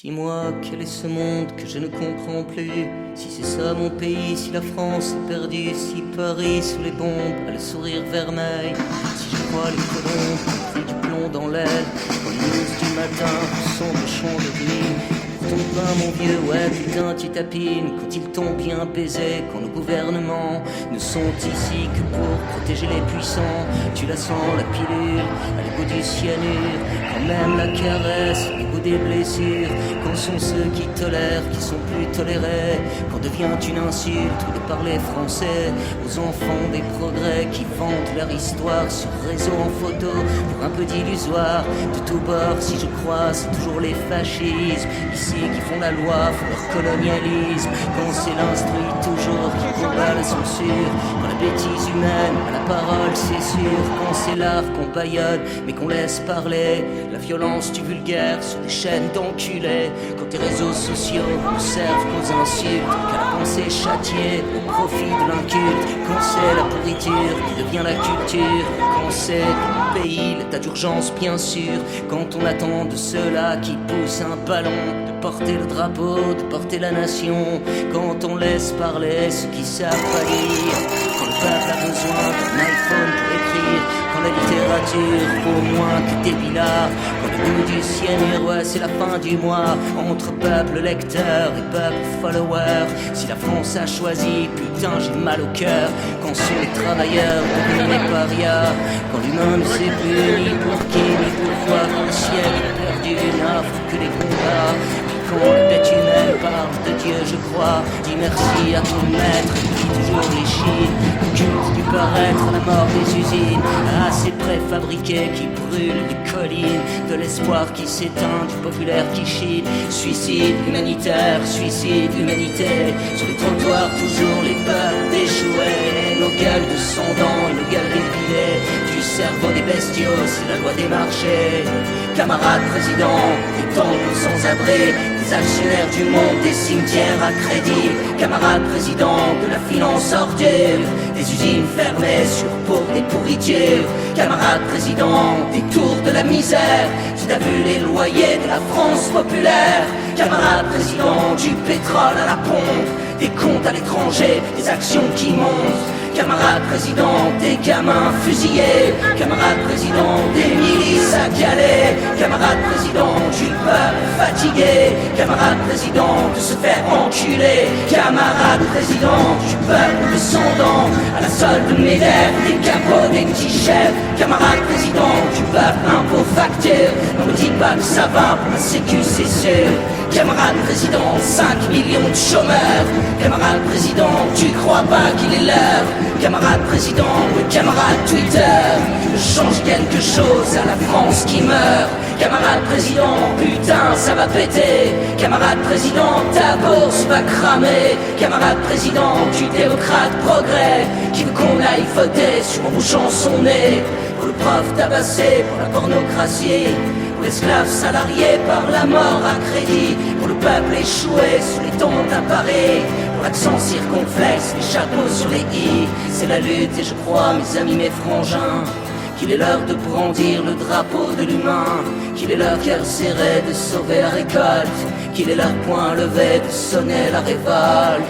Dis-moi, quel est ce monde que je ne comprends plus? Si c'est ça mon pays, si la France est perdue, si Paris sous les bombes a le sourire vermeil, si je crois les colombes ont pris du plomb dans l'aile, aux news du matin, au son de chant de nuit. Ton pain mon vieux, ouais putain tu tapines quand ils t'ont bien baisé, quand nos gouvernements ne sont ici que pour protéger les puissants. Tu la sens la pilule, à l'écho du cyanure, quand même la caresse, l'écho des blessures, quand sont ceux qui tolèrent, qui sont plus tolérés, quand devient une insulte de parler français aux enfants des progrès qui vantent leur histoire sur réseau en photo pour un peu d'illusoire. De tous bords si je crois c'est toujours les fascismes ici qui font la loi, font leur colonialisme. Quand c'est l'instruit toujours qui combat la censure, quand la bêtise humaine à la parole c'est sûr, quand c'est l'art qu'on paillonne mais qu'on laisse parler, la violence du vulgaire sur des chaînes d'enculés, quand tes réseaux sociaux ne servent qu'aux insultes, qu'à la pensée châtiée au profit de l'inculte, quand c'est la pourriture qui devient la culture, quand c'est le pays, l'état d'urgence bien sûr, quand on attend de ceux-là qui poussent un ballon de porter le drapeau, de porter la nation, quand on laisse parler ceux qui savent pas lire, quand le peuple a besoin d'un iPhone pour écrire, quand la littérature vaut moins que des billards, quand le goût du cyanure, ouais c'est la fin du mois, entre peuple lecteur et peuple follower. Si la France a choisi, putain j'ai mal au cœur, quand sont les travailleurs devenus les parias, quand l'humain ne sait plus ni pour qui ni pourquoi, quand le ciel est perdu n'offre que les combats, quand la bête humaine parle de Dieu je crois, dis merci à ton maître qui toujours les chine, le culte du paraître à la mort des usines, à ces préfabriqués qui brûlent les collines, de l'espoir qui s'éteint, du populaire qui chine, suicide humanitaire, suicide humanité, sur les trottoirs toujours les peuples déchoués, nos gueules de sang dents et nos gueules dépilées, du cerveau des bestiaux, c'est la loi des marchés. Camarade président, des temples sans abri, des actionnaires du monde, des cimetières à crédit. Camarade président de la finance ordure, des usines fermées sur pour des pourritures. Camarade président des tours de la misère, tu t'as vu les loyers de la France populaire. Camarade président du pétrole à la pompe, des comptes à l'étranger, des actions qui montent. Camarade président des gamins fusillés, camarade président des milices à Calais, camarade président du peuple fatigué, camarade président de se faire enculer, camarade président du peuple descendant à la solde de mes lèvres, des capots, des petits chefs, camarade président du peuple impôt facture, on me dit pas que ça va pour la sécu c'est sûr. Camarade président, 5 millions de chômeurs. Camarade président, tu crois pas qu'il est l'heure? Camarade président, camarade Twitter, change quelque chose à la France qui meurt. Camarade président, putain ça va péter. Camarade président, ta bourse va cramer. Camarade président, tu démocrate progrès, qui veut qu'on aille voter sur en bouchant son nez. Pour le prof tabassé, pour la pornocratie, pour l'esclave salarié par la mort à crédit, pour le peuple échoué sous les tentes à Paris, pour l'accent circonflexe, les chapeaux sur les i. C'est la lutte et je crois mes amis, mes frangins, qu'il est l'heure de brandir le drapeau de l'humain, qu'il est leur cœur serré de sauver la récolte, qu'il est leur poing levé de sonner la révolte.